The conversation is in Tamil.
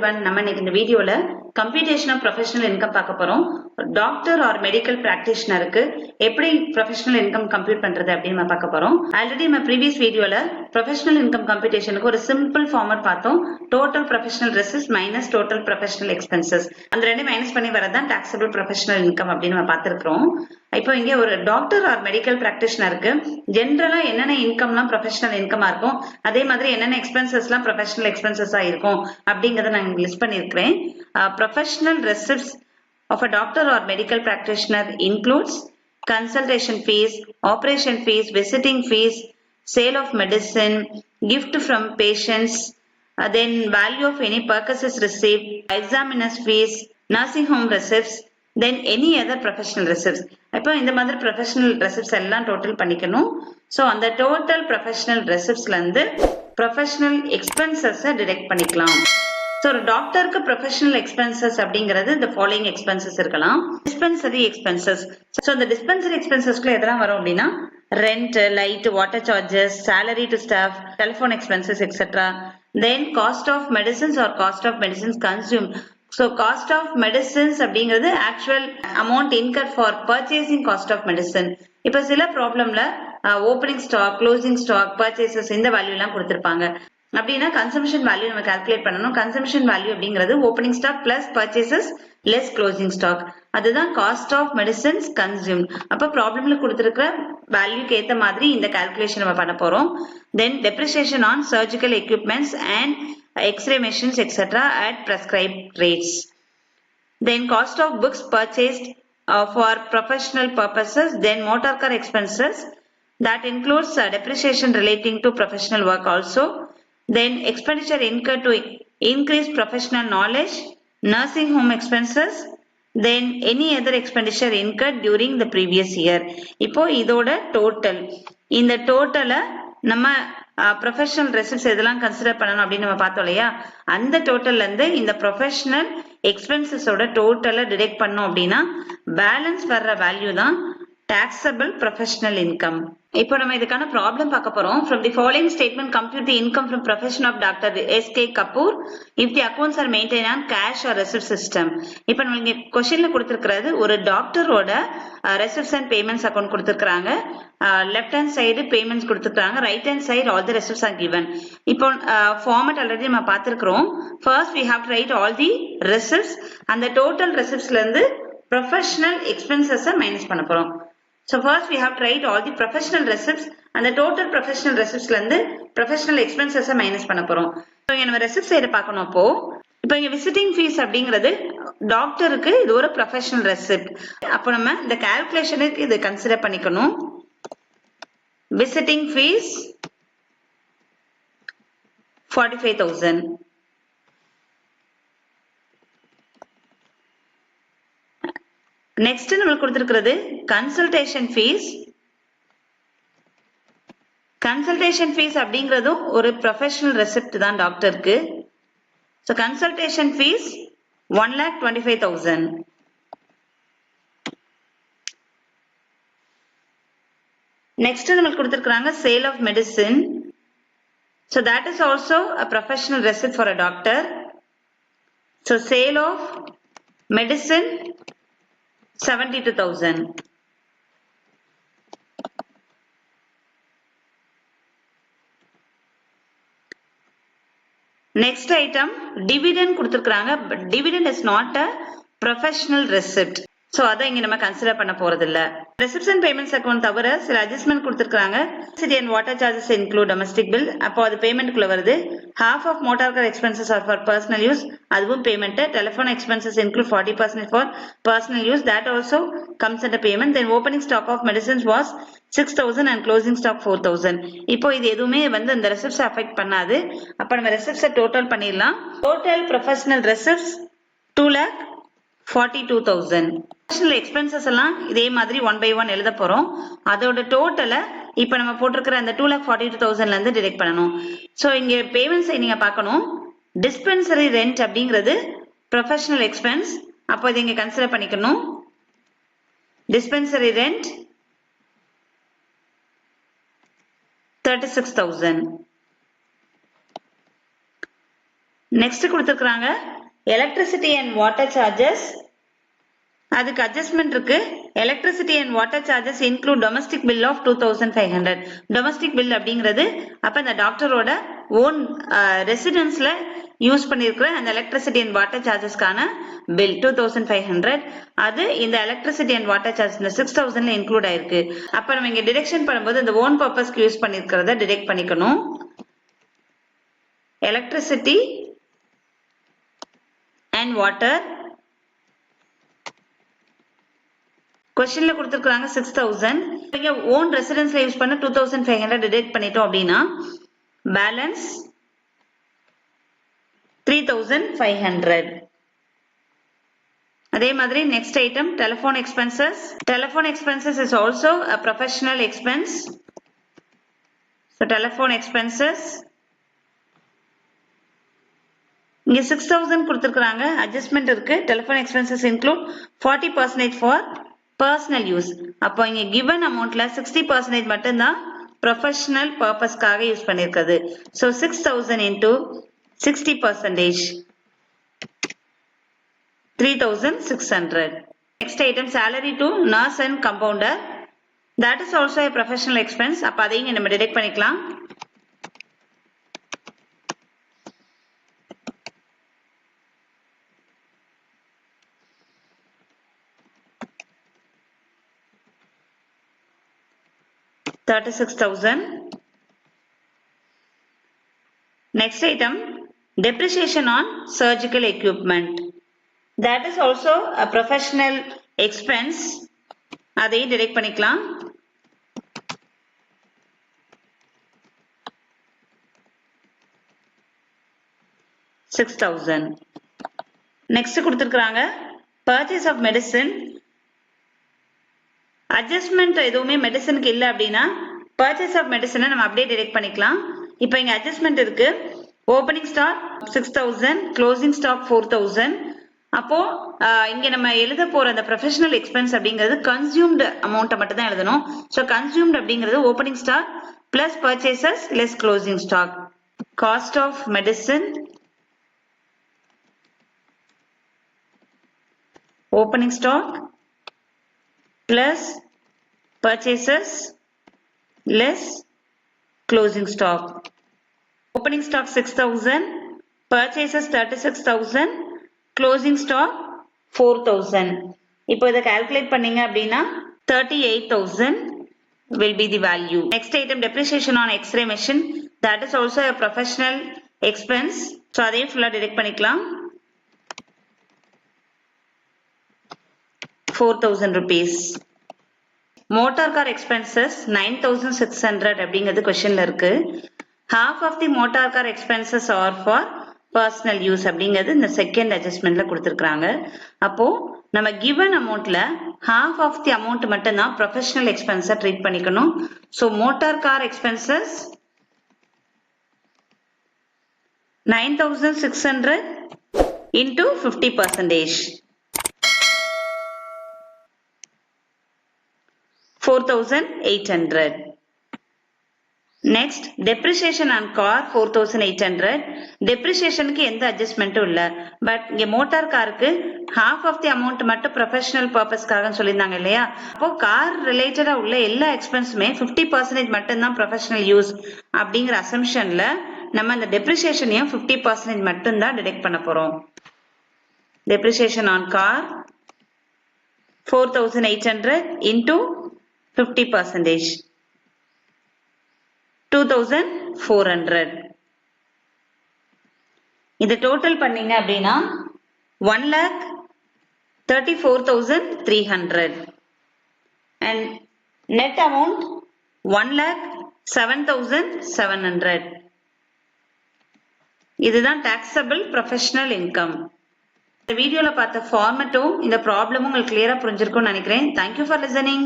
everyone. நம்ம இன்னைக்கு இந்த வீடியோல கம்ப்யூட்டேஷன் ஆஃப் ப்ரொஃபஷனல் இன்கம் பார்க்க போறோம். டாக்டர் ஆர் மெடிக்கல் பிராக்டிஷனருக்கு எப்படி ப்ரொஃபஷனல் இன்கம் கம்ப்யூட் பண்றது அப்படின்னு நம்ம பார்க்க போறோம். ஆல்ரெடி நம்ம ப்ரீவியஸ் வீடியோல ப்ரொஃபஷனல் இன்கம் கம்ப்யூட்டேஷனுக்கு ஒரு சிம்பிள் ஃபார்மட் பார்த்தோம். Total professional ரெசிஸ் minus total professional expenses, அந்த ரெண்டு மைனஸ் பண்ணி வரதான் டாக்ஸபிள் ப்ரொஃபஷனல் இன்கம் அப்படின்னு நம்ம பார்த்திருக்கிறோம். இப்போ இங்க ஒரு டாக்டர் ஆர் மெடிக்கல் பிராக்டிஷனருக்கு ஜென்ரலா என்னென்ன இன்கம்லாம் ப்ரொஃபஷனல் இன்கமா இருக்கும், அதே மாதிரி என்னென்ன எக்ஸ்பென்சஸ்லாம் ப்ரொஃபஷனல் எக்ஸ்பென்சஸா இருக்கும் அப்படிங்கறத நான் list பண்ணிருக்கிறேன். Professional receipts of a doctor or medical practitioner includes consultation fees, operation fees, visiting fees, sale of medicine, gift from patients, then value of any purchases received, examiner's fees, nursing home receipts, then any other professional receipts. இப்போ இந்த மாதிரி professional receipts எல்லாம் total பண்ணிக்கணும். So அந்த total professional receiptsல இருந்து professional expenses டிடெக்ட் பண்ணிக்கலாம். So ஒரு டாக்டருக்கு ப்ரொஃபஷனல் எக்ஸ்பென்சஸ் அப்படிங்கிறது இந்த ஃபாலோயிங் எக்ஸ்பென்சஸ் இருக்கலாம். Dispensary expenses. ஸோ இந்த டிஸ்பென்சரி எக்ஸ்பென்சஸ்க்குள்ள எதெல்லாம் வரும் அப்படின்னா rent, light, water charges, salary to staff, telephone expenses etcetera. Then cost of medicines or cost of medicines consume. So cost of medicines அப்படிங்கிறது actual amount incur for purchasing cost of medicine. இப்போ சில ப்ராப்ளம்ல opening stock, closing stock, purchases இந்த வேல்யூ எல்லாம் கொடுத்திருப்பாங்க. அப்படின்னா கன்சம்ஷன் வேல்யூ நம்ம கால்குலேட் பண்ணணும். கன்சம்ஷன் வேல்யூ அப்படிங்கிறது opening stock plus purchases less closing stock, அதுதான் காஸ்ட் ஆஃப் மெடிசன்ஸ் கன்சியூம். அப்ப ப்ராப்ளம்ல கொடுத்திருக்கிற வேல்யூக்கு ஏத்த மாதிரி இந்த கால்குலேஷன் நம்ம பண்ண போறோம். Then depreciation on surgical equipments and x ray machines etcetera at prescribed rates. Then cost of books purchased for professional purposes. Then motor car expenses, that includes depreciation relating to professional work also. Then expenditure incurred to increase professional knowledge, nursing home expenses, then any other expenditure incurred during the previous year. இப்போ இதோட டோட்டல், இந்த டோட்டலை நம்ம ப்ரொஃபஷனல் ரெசிப்ட்ஸ் எதெல்லாம் கன்சிடர் பண்ணணும் அப்படின்னு நம்ம பார்த்தோம் இல்லையா, அந்த டோட்டல்ல இருந்து இந்த ப்ரொஃபஷனல் எக்ஸ்பென்சஸோட டோட்டலை டிடெக்ட் பண்ணோம் அப்படின்னா பேலன்ஸ் வர்ற வேல்யூ தான் taxable professional income. இப்போ நம்ம இதுக்கான ப்ராப்ளம் பார்க்க போறோம். From the following statement compute the income from profession of Dr. S.K. Kapoor if the accounts are maintained on cash or receipt system. இப்போ நம்ம क्वेश्चनல கொடுத்திருக்கிறது ஒரு டாக்டரோட receipts and payments அக்கவுண்ட் கொடுத்திருக்காங்க. லெஃப்ட் ஹேண்ட் சைடு பேமெண்ட்ஸ் கொடுத்திருக்காங்க, right hand side all the receipts are given. இப்போ ஃபார்மட் ஆல்ரெடி நம்ம பார்த்திருக்கிறோம். First we have to write all the receipts, அந்த டோட்டல் ரெசிப்ட்ஸ்ல இருந்து professional expenses மைனஸ் பண்ண போறோம். So first we have to write all the professional receipts and the total professional receiptsல இருந்து professional expenses மைனஸ் பண்ண போறோம். இப்போ இங்க நம்ம ரெசிப்ட் சைடு பார்க்கணும். அப்போ இப்போ இங்க விசிட்டிங் ஃபீஸ் அப்படிங்கிறது டாக்டருக்கு இது ஒரு ப்ரொஃபஷனல் ரெசிப்ட். அப்போ நம்ம இந்த கால்குலேஷனுக்கு இது கன்சிடர் பண்ணிக்கணும். Visiting fees 45,000. நெக்ஸ்ட் நம்மளுக்கு கொடுத்திருக்கிறது கன்சல்டேஷன் ஃபீஸ். கன்சல்டேஷன் ஃபீஸ் அப்படிங்கிறதும் ஒரு ப்ரொஃபஷனல் ரெசிப்ட் தான் டாக்டருக்கு. So consultation fees 1,25,000. நெக்ஸ்ட் நம்மளுக்கு கொடுத்திருக்காங்க sale of medicine. So that is also a professional receipt for a doctor. So sale of medicine 72,000. Next item, dividend கொடுத்திருக்காங்க. Dividend is not a professional receipt. So அதை இங்க நம்ம கன்சிடர் பண்ண போறது இல்ல. Receipts and payments account தவிர சில அட்ஜஸ்ட்மென்ட் கொடுத்திருக்காங்க. Electricity and water charges include domestic bill. அப்போ அது பேமெண்ட்குள்ள வருது. Half of motor car expenses are for personal use. அதுவும் payment. Telephone expenses include 40% for personal use. That also comes under payment. Then opening stock of medicines was 6,000 and closing stock 4,000. இப்போ இது எதுவுமே வந்து இந்த ரெசிப்ட்ஸ் அஃபெக்ட் பண்ணாது. அப்ப நம்ம ரெசிப்ட்ஸ் டோட்டல் பண்ணிடலாம். Total professional receipts 2,42,000. Professional expenses எல்லாம் இதே மாதிரி 1 by 1 எழுத போறோம். அதோட டோட்டலை இப்ப நம்ம போட்டிருக்கிற அந்த 2,42,000ல இருந்து டிடெக்ட் பண்ணணும். சோ இங்க பேமெண்ட்ஸ் நீங்க பார்க்கணும். டிஸ்பென்சரி ரெண்ட் அப்படிங்கிறது ப்ரொஃபஷனல் எக்ஸ்பென்ஸ். அப்போ இதை இங்க கன்சிடர் பண்ணிக்கணும். Dispensary rent 36,000. நெக்ஸ்ட் கொடுத்துருக்காங்க எலக்ட்ரிசிட்டி அண்ட் வாட்டர் சார்ஜஸ். அதுக்கு அட்ஜஸ்ட்மெண்ட் இருக்கு. Electricity and water charges include domestic bill of 2500. Domestic bill அப்படிங்கிறது அப்ப இந்த டாக்டரோட ஓன் ரெசிடென்ஸ்ல யூஸ் பண்ணிருக்கிற அந்த எலக்ட்ரிசிட்டி அண்ட் வாட்டர் சார்ஜஸ்க்கான பில் 2500. அது இந்த எலக்ட்ரிசிட்டி அண்ட் வாட்டர் சார்ஜ் இந்த 6000ல இன்க்ளூட் ஆயிருக்கு. அப்ப நம்ம இங்க டிடெக்ஷன் பண்ணும்போது இந்த ஓன் பர்பஸ்க்கு யூஸ் பண்ணிருக்கிறத டிடெக்ட் பண்ணிக்கணும். எலக்ட்ரிசிட்டி அண்ட் வாட்டர் क्वेश्चनல கொடுத்திருக்காங்க 6000. நீங்க ஓன் ரெசிடென்ஸ்ல யூஸ் பண்ண 2500 டிடெக்ட் பண்ணிட்டோம் அப்படினா பேலன்ஸ் 3500. அதே மாதிரி next item telephone expenses. Telephone expenses is also a professional expense. So telephone expenses இங்க 6000 கொடுத்திருக்காங்க. அட்ஜஸ்ட்மென்ட் இருக்கு. Telephone expenses include 40% for personal use. அப்போ இங்க given amountல 60% மட்டும் தான் professional purposeக்காக use பண்ணிருக்குது. So 6000 into 60%, 3600. Next item salary to nurse and compounder. That is also a professional expense. அப்ப அதையும் நம்ம டிடெக்ட் பண்ணிக்கலாம். $36,000. Next item depreciation on surgical equipment. That is also a professional expense. அதையும் டிடெக்ட் பண்ணிக்கலாம். $6,000. நெக்ஸ்ட் கொடுத்திருக்காங்க purchase of medicine. அட்ஜஸ்ட்மெண்ட் எதுவுமே மெடிசனுக்கு இல்ல அப்படின்னா purchase of medicine நம்ம அப்படியே டிடெக்ட் பண்ணிக்கலாம். இப்போ இங்க அட்ஜஸ்ட்மெண்ட் இருக்கு. Opening stock 6000, closing stock 4000. அப்போ இங்க நம்ம எழுத போற அந்த ப்ரொஃபஷனல் எக்ஸ்பென்ஸ் அப்படிங்கிறது கன்சியூம்டு அமௌண்ட்டை மட்டும் தான் எழுதணும். ஸோ கன்சியூம்டு அப்படிங்கிறது opening stock plus purchases less closing stock. Cost of medicine opening stock plus purchases less closing stock. Opening stock 6000, purchases 36000, closing stock 4000. இப்போ இத calculate பண்ணீங்க அப்படினா 38000 will be the value. Next item depreciation on X-ray machine. That is also a professional expense. So அதையும் ஃபுல்லா டிடெக்ட் பண்ணிக்கலாம். 4000 rupees. Motor car expenses 9600 அப்படிங்கிறது क्वेश्चनல இருக்கு. Half of the motor car expenses are for personal use அப்படிங்கிறது இந்த செகண்ட் அட்ஜஸ்ட்மென்ட்ல கொடுத்திருக்காங்க. அப்போ நம்ம given amountல half of the amount மட்டும் தான் professional expense ட்ரீட் பண்ணிக்கணும். So motor car expenses 9600 into 50%. 4800. Next depreciation on car 4800. depreciationக்கு எந்த அட்ஜஸ்ட்மென்ட்டும் இல்ல. பட் இங்க மோட்டார் காருக்கு half of the amount மட்டும் professional purposeக்காக சொல்லிருந்தாங்க இல்லையா? அப்போ கார் ரிலேட்டடா உள்ள எல்லா எக்ஸ்பென்ஸுமே 50% மட்டும் தான் professional use அப்படிங்கிற அசம்ஷன்ல நம்ம அந்த depreciationையும் 50% மட்டும் தான் டிடெக்ட் பண்ண போறோம். depreciation on car 4800 into 50%, 2400. இது டோட்டல் பண்ணீங்க அப்படின்னா 1,34,300 and net amount 1,07,700. இதுதான் taxable professional income. இந்த வீடியோல பார்த்த ஃபார்மட்டும் இந்த ப்ராப்ளமும் உங்களுக்கு கிளியரா புரிஞ்சிருக்கும்னு நினைக்கிறேன். Thank you for listening.